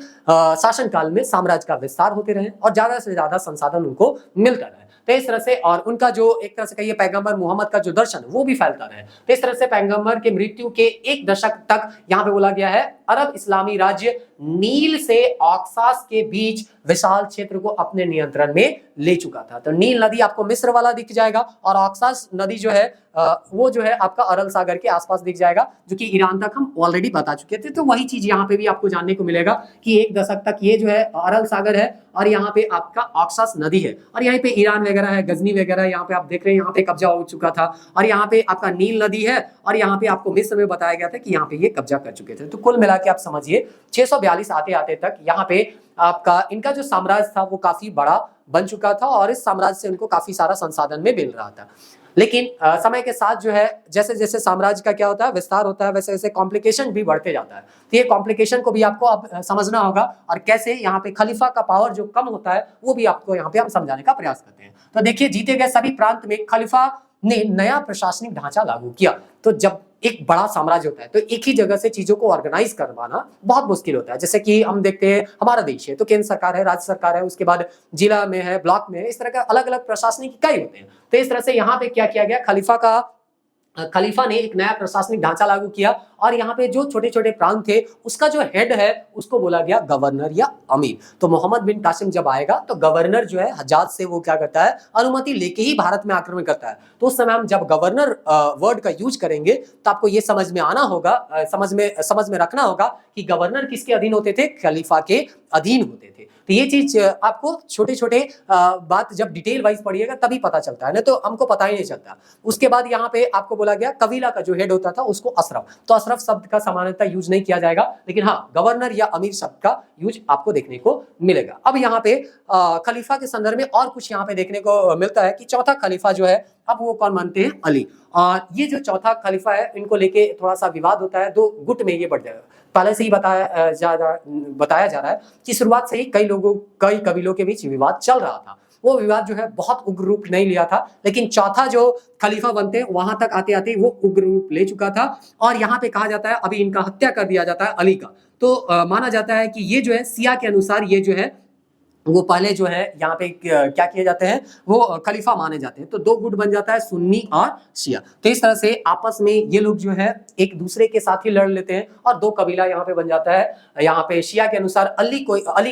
शासनकाल में साम्राज्य का विस्तार होते रहे और ज्यादा से ज्यादा संसाधन उनको मिलता रहे। तो इस तरह से, और उनका जो एक तरह से कहिए पैगंबर मोहम्मद का जो दर्शन वो भी फैलता रहे। तो इस तरह से पैगंबर के मृत्यु के 1 दशक तक यहाँ पे बोला गया है अरब इस्लामी राज्य नील से ऑक्सास के बीच विशाल क्षेत्र को अपने नियंत्रण में ले चुका था। तो नील नदी आपको मिस्र वाला दिख जाएगा और ऑक्सास नदी जो है वो जो है आपका अरल सागर के आसपास दिख जाएगा, जो कि ईरान तक हम ऑलरेडी बता चुके थे। तो वही चीज यहाँ पे भी आपको जानने को मिलेगा कि 1 दशक तक ये जो है अरल सागर है और यहाँ पे आपका ऑक्सास नदी है, और यहाँ पे ईरान वगैरह है, गजनी वगैरह यहाँ पे आप देख रहे हैं, यहाँ पे कब्जा हो चुका था, और यहाँ पे आपका नील नदी है, और यहाँ पे आपको मिस्र में बताया गया था कि यहाँ पे ये कब्जा कर चुके थे। तो कुल मिला के आप समझिए 642 आते आते तक यहाँ पे आपका इनका जो साम्राज्य था वो काफी बड़ा बन चुका था, और इस साम्राज्य से उनको काफी सारा संसाधन में मिल रहा था। लेकिन समय के साथ जो है जैसे जैसे साम्राज्य का क्या होता है विस्तार होता है, वैसे वैसे कॉम्प्लिकेशन भी बढ़ते जाता है। तो ये कॉम्प्लिकेशन को भी आपको अब समझना होगा, और कैसे यहाँ पे खलीफा का पावर जो कम होता है वो भी आपको यहाँ पे हम समझाने का प्रयास करते हैं। तो देखिए जीते गए सभी प्रांत में खलीफा ने नया प्रशासनिक ढांचा लागू किया। तो जब एक बड़ा साम्राज्य होता है तो एक ही जगह से चीजों को ऑर्गेनाइज करवाना बहुत मुश्किल होता है। जैसे कि हम देखते हैं हमारा देश है तो केंद्र सरकार है, राज्य सरकार है, उसके बाद जिला में है, ब्लॉक में है, इस तरह का अलग अलग प्रशासनिक इकाई होते हैं। तो इस तरह से यहाँ पे क्या किया गया, खलीफा ने एक नया प्रशासनिक ढांचा लागू किया, और यहाँ पे जो छोटे छोटे प्रांत थे उसका जो हेड है उसको बोला गया गवर्नर या अमीर। तो मोहम्मद बिन कासिम जब आएगा तो गवर्नर जो है हज्जाज से वो क्या करता है, अनुमति लेके ही भारत में आक्रमण करता है। तो उस समय हम जब गवर्नर वर्ड का यूज करेंगे तो आपको ये समझ में आना होगा, समझ में रखना होगा कि गवर्नर किसके अधीन होते थे, खलीफा के अधीन होते थे। तो ये चीज आपको छोटे छोटे बात जब डिटेल वाइज पढ़िएगा तभी पता चलता है, नहीं तो हमको पता ही नहीं चलता। उसके बाद यहाँ पे आपको बोला गया कबीला का जो हेड होता था उसको अशरफ। तो अशरफ शब्द का सामान्यतः यूज नहीं किया जाएगा, लेकिन हाँ गवर्नर या अमीर शब्द का यूज आपको देखने को मिलेगा। अब यहाँ पे खलीफा के संदर्भ में और कुछ यहाँ पे देखने को मिलता है कि चौथा खलीफा जो है अब वो कौन मानते हैं, अली। और ये जो चौथा खलीफा है इनको लेके थोड़ा सा विवाद होता है, 2 गुट में ये बढ़ जाएगा। पहले से ही बताया जा रहा है कि शुरुआत से ही कई कबीलों के बीच विवाद चल रहा था। वो विवाद जो है बहुत उग्र रूप नहीं लिया था, लेकिन चौथा जो खलीफा बनते हैं वहां तक आते आते वो उग्र रूप ले चुका था। और यहाँ पे कहा जाता है अभी इनका हत्या कर दिया जाता है अली का। तो माना जाता है कि ये जो है सिया के अनुसार ये जो है वो पहले जो है यहाँ पे क्या किए जाते हैं, वो खलीफा माने जाते हैं। तो 2 गुट बन जाता है, सुन्नी और शिया। तो इस तरह से आपस में ये लोग जो है एक दूसरे के साथ ही लड़ लेते हैं और 2 कबीला यहाँ पे बन जाता है। यहाँ पे शिया के अनुसार अली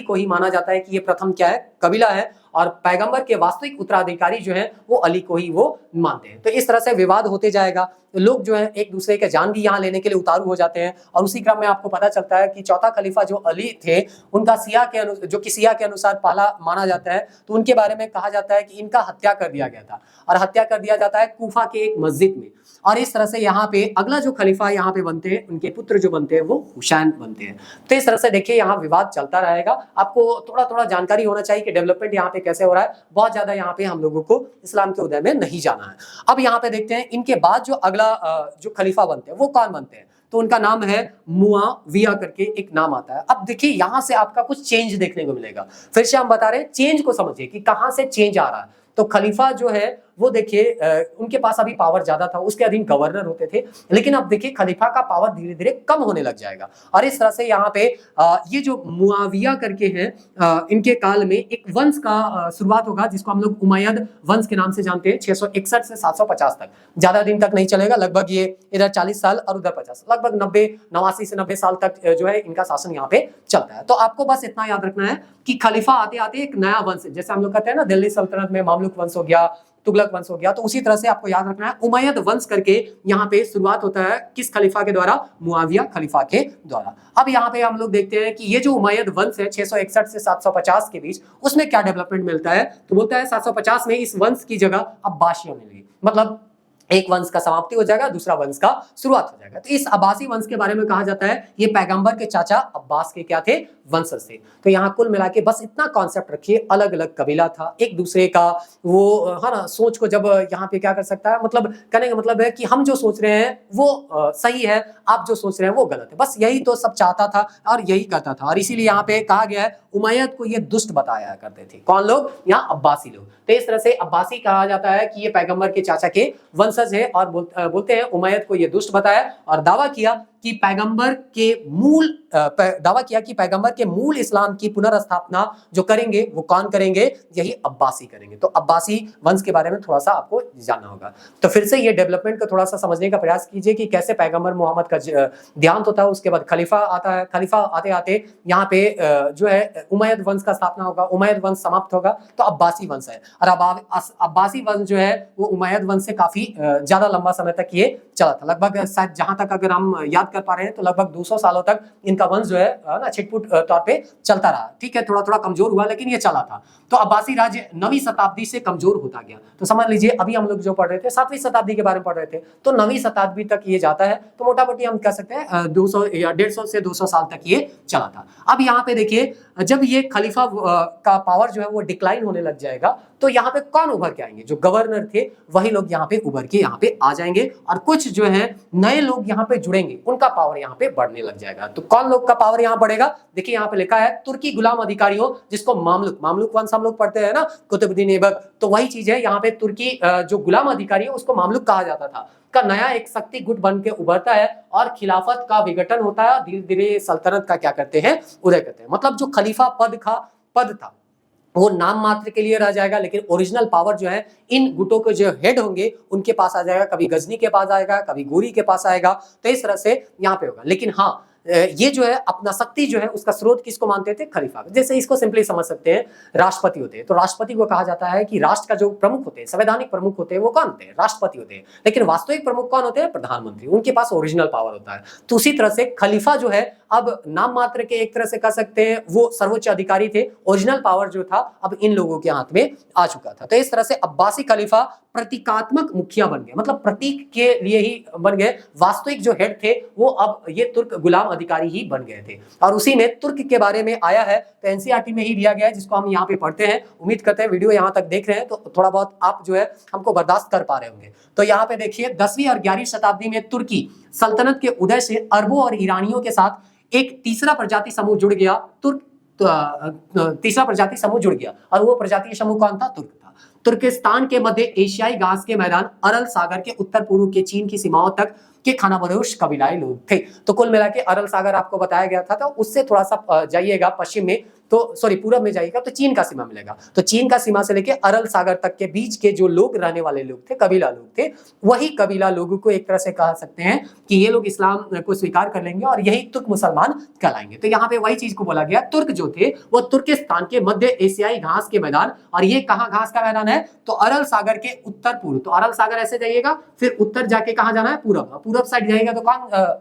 को ही माना जाता है कि ये प्रथम क्या है, कबीला है, और पैगंबर के वास्तविक उत्तराधिकारी जो है वो अली को ही वो मानते हैं। तो इस तरह से विवाद होते जाएगा, तो लोग जो है एक दूसरे के जान भी यहाँ लेने के लिए उतारू हो जाते हैं। और उसी क्रम में आपको पता चलता है कि चौथा खलीफा जो अली थे उनका सिया के अनुसार पहला माना जाता है। तो उनके बारे में कहा जाता है कि इनका हत्या कर दिया गया था, और हत्या कर दिया जाता है कूफा के एक मस्जिद में। और इस तरह से यहाँ पे अगला जो खलीफा यहाँ पे बनते हैं, उनके पुत्र जो बनते हैं वो हुसैन बनते हैं। तो इस तरह से देखिए यहाँ विवाद चलता रहेगा। आपको थोड़ा थोड़ा जानकारी होना चाहिए कि डेवलपमेंट यहाँ पे कैसे हो रहा है। बहुत ज्यादा यहाँ पे हम लोगों को इस्लाम के उदय में नहीं जाना है। अब यहाँ पे देखते हैं इनके बाद जो अगला जो खलीफा बनते हैं वो कौन बनते हैं, तो उनका नाम है मुआविया करके एक नाम आता है। अब देखिए यहां से आपका कुछ चेंज देखने को मिलेगा। फिर से हम बता रहे हैं चेंज को समझिए कि कहां से चेंज आ रहा है। तो खलीफा जो है वो देखिए उनके पास अभी पावर ज्यादा था, उसके अधीन गवर्नर होते थे, लेकिन अब देखिए खलीफा का पावर धीरे धीरे कम होने लग जाएगा। और इस तरह से यहाँ पे ये जो मुआविया करके हैं इनके काल में एक वंश का शुरुआत होगा जिसको हम लोग उमैयद वंश के नाम से जानते हैं। 661 से 750 तक, ज्यादा दिन तक नहीं चलेगा, लगभग ये इधर 40 साल और उधर 50, लगभग 89 से 90 साल तक जो है इनका शासन यहाँ पे चलता है। तो आपको बस इतना याद रखना है कि खलीफा आते आते एक नया वंश, जैसे हम लोग कहते हैं ना दिल्ली सल्तनत में मामलुक वंश हो गया, तुगलक वंश हो गया, तो उसी तरह से आपको याद रखना है उमैयद वंश करके यहाँ पे शुरुआत होता है। किस खलीफा के द्वारा? मुआविया खलीफा के द्वारा। अब यहाँ पे हम लोग देखते हैं कि ये जो उमैयद वंश है 661 से 750 के बीच, उसमें क्या डेवलपमेंट मिलता है, तो बोलता है 750 में इस वंश की जगह अब्बासियों ने ली। मतलब एक वंश का समाप्ति हो जाएगा, दूसरा वंश का शुरुआत हो जाएगा। तो इस अब्बासी वंश के बारे में कहा जाता है ये पैगंबर के चाचा अब्बास के क्या थे? वंशज थे। तो यहाँ कुल मिला के बस इतना कॉन्सेप्ट रखिए, अलग अलग कबीला था, एक दूसरे का वो है ना सोच को जब यहाँ पे क्या कर सकता है, मतलब कहने का मतलब है कि हम जो सोच रहे हैं वो सही है, आप जो सोच रहे हैं वो गलत है। बस यही तो सब चाहता था और यही करता था। और इसीलिए यहाँ पे कहा गया है उमैयद को ये दुष्ट बताया करते थे। कौन लोग? यहाँ अब्बासी लोग। तो इस तरह से अब्बासी कहा जाता है कि ये पैगंबर के चाचा के वंशज है और बोलते हैं उमैयद को ये दुष्ट बताया और दावा किया कि पैगंबर के मूल इस्लाम की पुनर्स्थापना जो करेंगे वो कौन करेंगे? यही अब्बासी करेंगे। तो अब्बासी वंश के बारे में थोड़ा सा आपको जानना होगा। तो फिर से ये डेवलपमेंट को थोड़ा सा समझने का प्रयास कीजिए कि कैसे पैगंबर मोहम्मद का देहांत होता है, उसके बाद खलीफा आता है, खलीफा आते आते यहाँ पे जो है उमैयद वंश का स्थापना होगा, उमैयद वंश समाप्त होगा तो अब्बासी वंश है। और अब्बासी वंश जो है वो उमैयद वंश से काफी ज्यादा लंबा समय तक ये चला था। लगभग शायद जहां तक अगर हम याद कर पा रहे हैं तो लगभग 200 सालों तक इनका वंश जो है ना छिटपुट तौर पे चलता रहा। ठीक है, थोड़ा थोड़ा कमजोर हुआ लेकिन ये चला था। तो अब्बासी राज्य 9वीं शताब्दी से कमजोर होता गया। तो समझ लीजिए अभी हम लोग जो पढ़ रहे थे 7वीं शताब्दी के बारे में पढ़ रहे थे, तो 9वीं शताब्दी तक ये जाता है। तो मोटा मोटी हम कह सकते हैं 200 या 150 से 200 साल तक ये चला था। अब यहाँ पे देखिए जब ये खलीफा का पावर जो है वो डिक्लाइन होने लग जाएगा तो यहाँ पे कौन उभर के आएंगे? जो गवर्नर थे वही लोग यहाँ पे उभर के यहाँ पे आ जाएंगे और कुछ जो है नए लोग यहाँ पे जुड़ेंगे, उनका पावर यहाँ पे बढ़ने लग जाएगा। तो कौन लोग का पावर यहाँ बढ़ेगा? देखिए यहाँ पे लिखा है तुर्की गुलाम अधिकारियों, जिसको मामलुक वंश हम लोग पढ़ते हैं ना, कुतुबुद्दीन ऐबक, तो वही चीज है यहाँ पे तुर्की जो गुलाम अधिकारी है उसको मामलुक कहा जाता था, का नया एक शक्ति गुट बन के उभरता है और खिलाफत का विघटन होता है। धीरे धीरे सल्तनत का क्या करते हैं? उदय करते हैं। मतलब जो खलीफा पद था वो नाम मात्र के लिए रह जाएगा, लेकिन ओरिजिनल पावर जो है इन गुटों के जो हेड होंगे उनके पास आ जाएगा। कभी गजनी के पास आएगा, कभी गोरी के पास आएगा। तो इस तरह से यहाँ पे होगा। लेकिन हाँ, ये जो है अपना शक्ति जो है उसका स्रोत किसको मानते थे? खलीफा। जैसे इसको सिंपली समझ सकते हैं, राष्ट्रपति होते हैं तो राष्ट्रपति को कहा जाता है कि राष्ट्र का जो प्रमुख होते हैं, संवैधानिक प्रमुख होते हैं वो कौन होते हैं? राष्ट्रपति होते हैं। लेकिन वास्तविक प्रमुख कौन होते हैं? प्रधानमंत्री। उनके पास ओरिजिनल पावर होता है। तो उसी तरह से खलीफा जो है अब नाम मात्र के एक तरह से कह सकते हैं वो सर्वोच्च अधिकारी थे। ओरिजिनल पावर जो था अब इन लोगों के हाथ में आ चुका था। तो इस तरह से अब्बासी खलीफा प्रतीकात्मक मुखिया बन गए, मतलब प्रतीक के लिए ही बन गए। वास्तविक जो हेड थे वो अब ये तुर्क गुलाम अधिकारी ही बन गए थे। और उसी में तुर्क के बारे में आया है तो एनसीईआरटी में ही दिया गया है, जिसको हम यहाँ पे पढ़ते हैं। उम्मीद करते हैं वीडियो यहाँ तक देख रहे हैं तो थोड़ा बहुत आप जो है हमको बर्दाश्त कर पा रहे होंगे। तो यहाँ पे देखिए 10वीं और 11वीं शताब्दी में तुर्की सल्तनत के उदय से अरबों और ईरानियों के साथ एक तीसरा प्रजाति समूह जुड़ गया। तीसरा प्रजाति समूह जुड़ गया और वो प्रजातीय समूह कौन था? तुर्क था। तुर्किस्तान के मध्य एशियाई घास के मैदान अरल सागर के उत्तर पूर्व के चीन की सीमाओं तक के खानाबदोश कबीलाई लोग थे। तो कुल मिला के अरल सागर आपको बताया गया था, तो उससे थोड़ा सा जाइएगा पश्चिम में तो सॉरी पूरब में जाइएगा तो चीन का सीमा मिलेगा। तो चीन का सीमा से लेके अरल सागर तक के बीच के जो लोग रहने वाले लोग थे, कबीला लोग थे, वही कबीला लोगों को एक तरह से कह सकते हैं कि ये लोग इस्लाम को स्वीकार कर लेंगे और यही तुर्क मुसलमान कहलाएंगे। तो यहाँ पे वही चीज को बोला गया, तुर्क जो थे वो तुर्किस्तान के मध्य एशियाई घास के मैदान, और ये कहाँ घास का मैदान है? तो अरल सागर के उत्तर पूर्व। तो अरल सागर ऐसे जाइएगा, फिर उत्तर जाके कहाँ जाना है? पूरब। पूरब साइड जाएगा तो कौन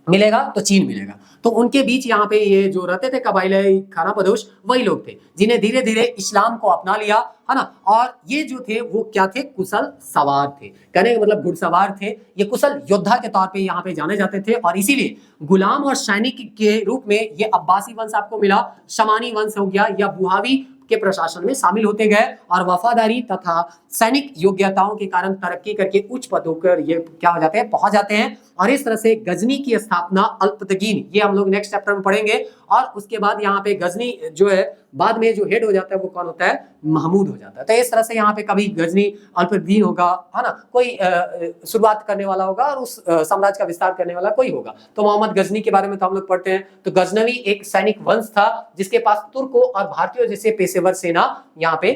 मिलेगा तो चीन मिलेगा। तो उनके बीच यहाँ पे ये जो रहते थे कबाइली खानाबदोश वही लोग थे जिन्हें धीरे धीरे इस्लाम को अपना लिया, है ना। और ये जो थे वो क्या थे, कुशल सवार थे, कहने का मतलब घुड़सवार थे। ये कुशल योद्धा के तौर पे यहाँ पे जाने जाते थे और इसीलिए गुलाम और सैनिक के रूप में ये अब्बासी वंश आपको मिला, शमानी वंश हो गया या बुहावी के प्रशासन में शामिल होते गए और वफादारी तथा सैनिक योग्यताओं के कारण तरक्की करके उच्च पदों पर ये क्या हो जाते हैं, पहुंच जाते हैं। और इस तरह से गजनी की स्थापना अल्पतकीन, ये हम लोग नेक्स्ट चैप्टर में पढ़ेंगे। और उसके बाद यहाँ पे गजनी जो है बाद में जो हेड हो जाता है वो कौन होता है, महमूद हो जाता है। तो इस तरह से यहाँ पे कभी गजनी अल्पतकीन होगा, है ना, कोई शुरुआत करने वाला होगा और उस साम्राज्य का विस्तार करने वाला कोई होगा। तो मोहम्मद गजनी के बारे में तो हम लोग पढ़ते हैं। तो गजनवी एक सैनिक वंश था जिसके पास तुर्कों और भारतीयों जैसे पेशेवर सेना यहाँ पे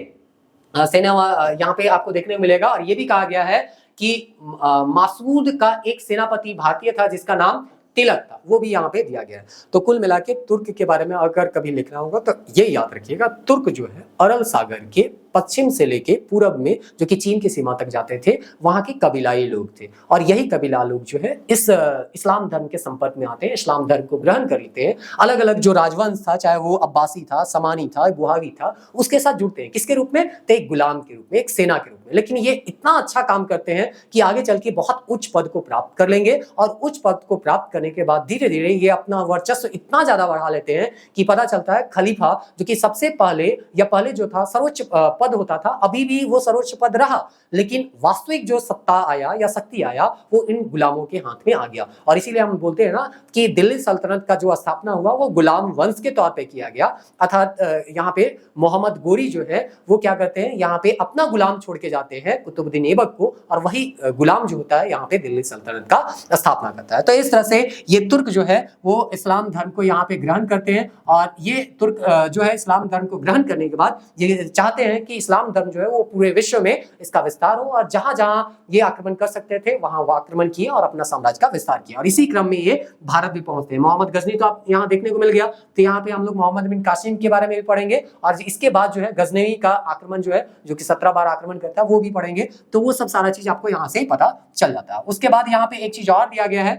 यहाँ पे आपको देखने को मिलेगा। और ये भी कहा गया है कि मासूद का एक सेनापति भारतीय था जिसका नाम तिलक था, वो भी यहाँ पे दिया गया है। तो कुल मिला के तुर्क के बारे में अगर कभी लिखना होगा तो ये याद रखिएगा, तुर्क जो है अरल सागर के पश्चिम से लेके पूरब में जो कि चीन की सीमा तक जाते थे, वहां के कबीलाई लोग थे। और यही कबीला लोग जो है इस इस्लाम धर्म के संपर्क में आते हैं, इस्लाम धर्म को ग्रहण कर लेते हैं। अलग अलग जो राजवंश था, चाहे वो अब्बासी था, समानी था, बुहावी था, उसके साथ जुड़ते हैं। किसके रूप में, तो एक गुलाम के रूप में, एक सेना के रूप में। लेकिन ये इतना अच्छा काम करते हैं कि आगे चल के बहुत उच्च पद को प्राप्त कर लेंगे। और उच्च पद को प्राप्त करने के बाद धीरे धीरे ये अपना वर्चस्व इतना ज्यादा बढ़ा लेते हैं कि पता चलता है खलीफा जो कि सबसे पहले जो था सर्वोच्च पद होता था, अभी भी वो सर्वोच्च पद रहा, लेकिन वास्तविक जो सत्ता आया या शक्ति आया वो इन गुलामों के हाथ में आ गया। और इसीलिए हम बोलते हैं ना कि दिल्ली सल्तनत का जो स्थापना हुआ वो गुलाम वंश के तौर पे किया गया। अर्थात यहाँ पे मोहम्मद गोरी जो है वो क्या करते हैं, यहाँ पे अपना गुलाम छोड़ के जाते हैं कुतुबुद्दीन ऐबक को, और वही गुलाम जो होता है यहाँ पे दिल्ली सल्तनत का स्थापना करता है। तो इस तरह से ये तुर्क जो है वो इस्लाम धर्म को यहाँ पे ग्रहण करते हैं। और ये तुर्क जो है इस्लाम धर्म को ग्रहण करने के बाद ये चाहते हैं कि इस्लाम धर्म जो है वो पूरे विश्व में इसका विस्तार हो, और जहां जहां ये आक्रमण कर सकते थे वहां वो आक्रमण किए और अपना साम्राज्य का विस्तार किया। और इसी क्रम में ये भारत भी पहुंचते हैं। मोहम्मद गजनी तो आप यहाँ देखने को मिल गया। तो यहाँ पे हम लोग मोहम्मद बिन कासिम के बारे में भी पढ़ेंगे, और इसके बाद जो है गजनवी का आक्रमण जो है, जो कि 17 बार आक्रमण करता है, वो भी पढ़ेंगे। तो वो सब सारा चीज आपको यहाँ से ही पता चल जाता है। उसके बाद यहाँ पे एक चीज और दिया गया है,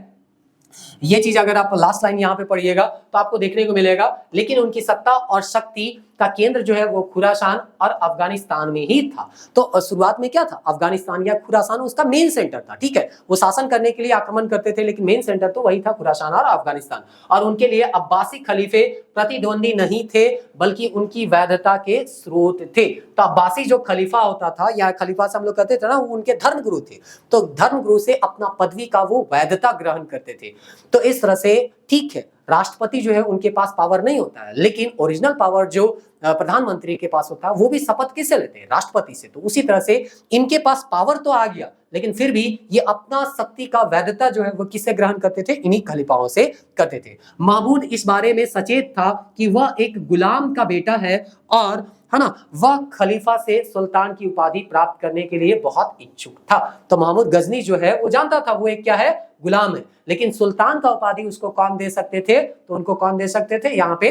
ये चीज अगर आप लास्ट लाइन यहाँ पे पढ़िएगा तो आपको देखने को मिलेगा, लेकिन उनकी सत्ता और शक्ति का केंद्र जो है वो खुरासान और अफगानिस्तान में ही था। तो शुरुआत में क्या था, अफगानिस्तान या खुरासान उसका मेन सेंटर था, ठीक है। वो शासन करने के लिए आक्रमण करते थे, लेकिन मेन सेंटर तो वही था, खुरासान और अफगानिस्तान। और उनके लिए अब्बासी खलीफे प्रतिद्वंदी नहीं थे, बल्कि उनकी वैधता के स्रोत थे। तो अब्बासी जो खलीफा होता था, या खलीफा से हम लोग कहते थे ना, वो उनके धर्मगुरु थे। तो धर्मगुरु से अपना पदवी का वो वैधता ग्रहण करते थे। तो इस तरह से ठीक है, राष्ट्रपति जो है उनके पास पावर नहीं होता है, लेकिन ओरिजिनल पावर जो प्रधानमंत्री के पास होता है वो भी शपथ किससे लेते हैं, राष्ट्रपति से। तो उसी तरह से इनके पास पावर तो आ गया, लेकिन फिर भी ये अपना शक्ति का वैधता जो है वो किससे ग्रहण करते थे, इन्हीं खलीफाओं से करते थे। महमूद इस बारे में सचेत था कि वह एक गुलाम का बेटा है, और है ना, वह खलीफा से सुल्तान की उपाधि प्राप्त करने के लिए बहुत इच्छुक था। तो महमूद गजनी जो है वो जानता था वो एक क्या है, गुलाम है, लेकिन सुल्तान का उपाधि उसको कौन दे सकते थे, तो उनको कौन दे सकते थे, यहाँ पे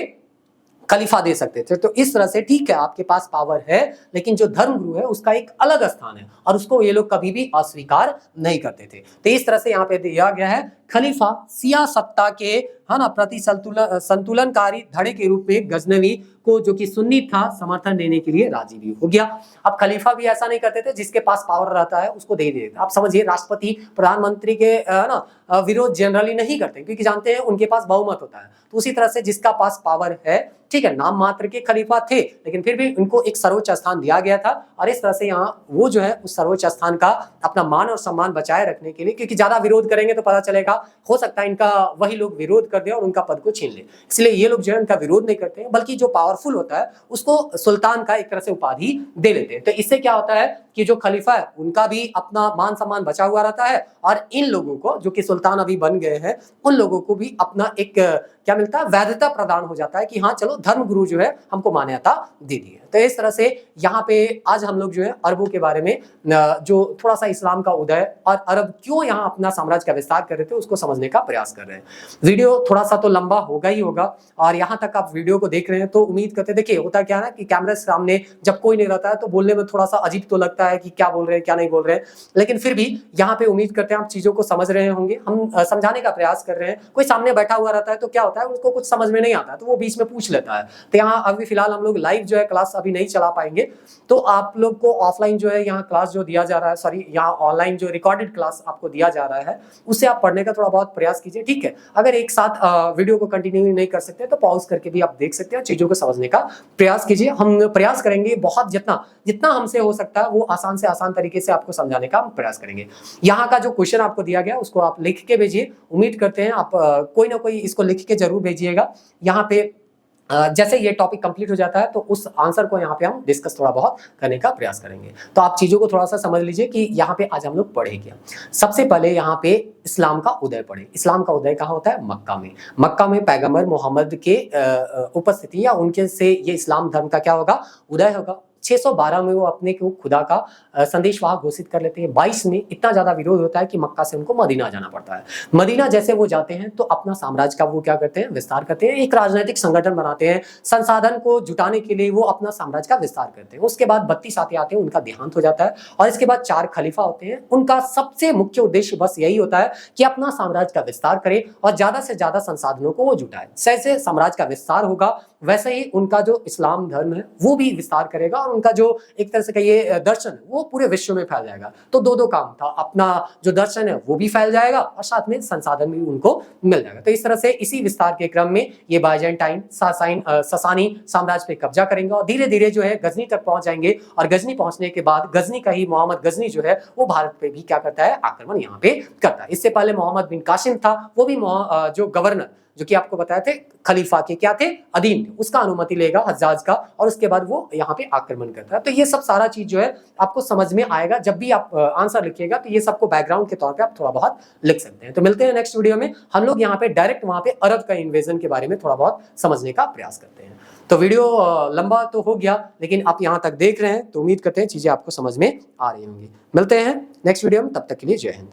खलीफा दे सकते थे। तो इस तरह से ठीक है, आपके पास पावर है, लेकिन जो धर्मगुरु है उसका एक अलग स्थान है, और उसको ये लोग कभी भी अस्वीकार नहीं करते थे। तो इस तरह से यहाँ पे दिया गया है, खलीफा सिया सत्ता के, है ना, प्रति संतुलनकारी धड़े के रूप में गजनवी को, जो कि सुन्नी था, समर्थन देने के लिए राजी भी हो गया। अब खलीफा भी ऐसा नहीं करते थे जिसके पास पावर रहता है उसको दे देते। आप समझिए, राष्ट्रपति प्रधानमंत्री के ना विरोध जनरली नहीं करते, क्योंकि जानते हैं उनके पास बहुमत होता है। तो उसी तरह से जिसका पास पावर है, ठीक है, नाम मात्र के खलीफा थे, लेकिन फिर भी उनको एक सर्वोच्च स्थान दिया गया था। और इस तरह से यहाँ वो जो है उस सर्वोच्च स्थान का अपना मान और सम्मान बचाए रखने के लिए, क्योंकि ज्यादा विरोध करेंगे तो पता चलेगा, हो सकता है इनका वही लोग विरोध कर दे और उनका पद को छीन ले। इसलिए ये लोग जो है उनका विरोध नहीं करते हैं, बल्कि जो पावरफुल होता है उसको सुल्तान का एक तरह से उपाधि दे लेते हैं। तो इससे क्या होता है कि जो खलीफा है उनका भी अपना मान सम्मान बचा हुआ रहता है, और इन लोगों को जो कि सुल्तान अभी बन गए हैं उन लोगों को भी अपना एक क्या मिलता है, वैधता प्रदान हो जाता है कि हाँ चलो, धर्मगुरु जो है हमको मान्यता दे दी है। तो इस तरह से यहाँ पे आज हम लोग जो है अरबों के बारे में, जो थोड़ा सा इस्लाम का उदय और अरब क्यों यहाँ अपना साम्राज्य का विस्तार कर रहे थे, उसको समझने का प्रयास कर रहे हैं। वीडियो थोड़ा सा तो लंबा होगा ही होगा, और यहाँ तक आप वीडियो को देख रहे हैं तो उम्मीद करते, देखिए होता क्या है ना कि कैमरे सामने जब कोई नहीं रहता है तो बोलने में थोड़ा सा अजीब तो लगता होता है कि क्या बोल रहे हैं क्या नहीं बोल रहे हैं, लेकिन फिर भी यहाँ पे उम्मीद करते हैं आप चीजों को समझ रहे होंगे। हम समझाने का प्रयास कर रहे हैं। कोई सामने बैठा हुआ रहता है तो क्या होता है, उसको कुछ समझ में नहीं आता है तो वो बीच में पूछ लेता है। तो यहाँ अभी फिलहाल हम लोग लाइव जो है क्लास अभी नहीं चला पाएंगे, तो आप लोग को ऑफलाइन जो है यहाँ क्लास जो दिया जा रहा है, सॉरी यहाँ ऑनलाइन जो रिकॉर्डेड क्लास आपको दिया जा रहा है उससे आप पढ़ने का थोड़ा बहुत प्रयास कीजिए, ठीक है। अगर एक साथ वीडियो को कंटिन्यू नहीं कर सकते तो पॉज करके भी आप देख सकते हैं, चीजों को समझने का प्रयास कीजिए। हम प्रयास करेंगे बहुत जितना जितना हमसे हो सकता है वो आसान से आसान तरीके से आपको समझाने का हम प्रयास करेंगे। यहाँ का जो क्वेश्चन आपको दिया गया उसको आप लिख के भेजिए। उम्मीद करते हैं आप कोई ना कोई इसको लिख के जरूर भेजिएगा। यहाँ पे जैसे ये टॉपिक कंप्लीट हो जाता है तो उस आंसर को यहाँ पे हम डिस्कस थोड़ा बहुत करने का प्रयास करेंगे। तो आप चीजों को थोड़ा सा समझ लीजिए कि यहाँ पे आज हम लोग पढ़े क्या। सबसे पहले यहाँ पे इस्लाम का उदय पढ़े। इस्लाम का उदय कहाँ होता है? मक्का में। मक्का में पैगंबर मोहम्मद के उपस्थिति या उनके से ये इस्लाम धर्म का क्या होगा? उदय होगा। 612 में वो अपने को खुदा का संदेशवाहक घोषित कर लेते हैं। 22 में इतना ज्यादा विरोध होता है कि मक्का से उनको मदीना जाना पड़ता है। मदीना जैसे वो जाते हैं तो अपना साम्राज्य का वो क्या करते हैं? विस्तार करते हैं। एक राजनीतिक संगठन बनाते हैं, संसाधन को जुटाने के लिए वो अपना साम्राज्य का विस्तार करते हैं। उसके बाद 32 आते हैं, उनका देहांत हो जाता है और इसके बाद 4 खलीफा होते हैं। उनका सबसे मुख्य उद्देश्य बस यही होता है कि अपना साम्राज्य का विस्तार करे और ज्यादा से ज्यादा संसाधनों को वो जुटाए। जैसे साम्राज्य का विस्तार होगा वैसे ही उनका जो इस्लाम धर्म है वो भी विस्तार करेगा और उनका जो एक तरह से कहिए दर्शन है वो पूरे विश्व में फैल जाएगा। तो दो काम था, अपना जो दर्शन है वो भी फैल जाएगा और साथ में संसाधन भी उनको मिल जाएगा। तो इस तरह से इसी विस्तार के क्रम में ये बाइजेंटाइन ससानी साम्राज्य पे कब्जा करेंगे और धीरे धीरे जो है गजनी तक पहुंच जाएंगे और गजनी पहुंचने के बाद गजनी का ही मोहम्मद गजनी जो है वो भारत पे भी क्या करता है? आक्रमण यहाँ पे करता है। इससे पहले मोहम्मद बिन कासिम था, वो भी जो गवर्नर जो कि आपको बताए थे खलीफा के क्या थे? अधीन थे, उसका अनुमति लेगा हज्जाज का और उसके बाद वो यहाँ पे आक्रमण करता है। तो ये सब सारा चीज जो है आपको समझ में आएगा जब भी आप आंसर लिखिएगा, तो ये सबको बैकग्राउंड के तौर पे आप थोड़ा बहुत लिख सकते हैं। तो मिलते हैं नेक्स्ट वीडियो में। हम लोग यहाँ पे डायरेक्ट वहां पे अरब का इन्वेजन के बारे में थोड़ा बहुत समझने का प्रयास करते हैं। तो वीडियो लंबा तो हो गया लेकिन आप यहाँ तक देख रहे हैं तो उम्मीद करते हैं चीजें आपको समझ में आ रही होंगी। मिलते हैं नेक्स्ट वीडियो में, तब तक के लिए जय हिंद।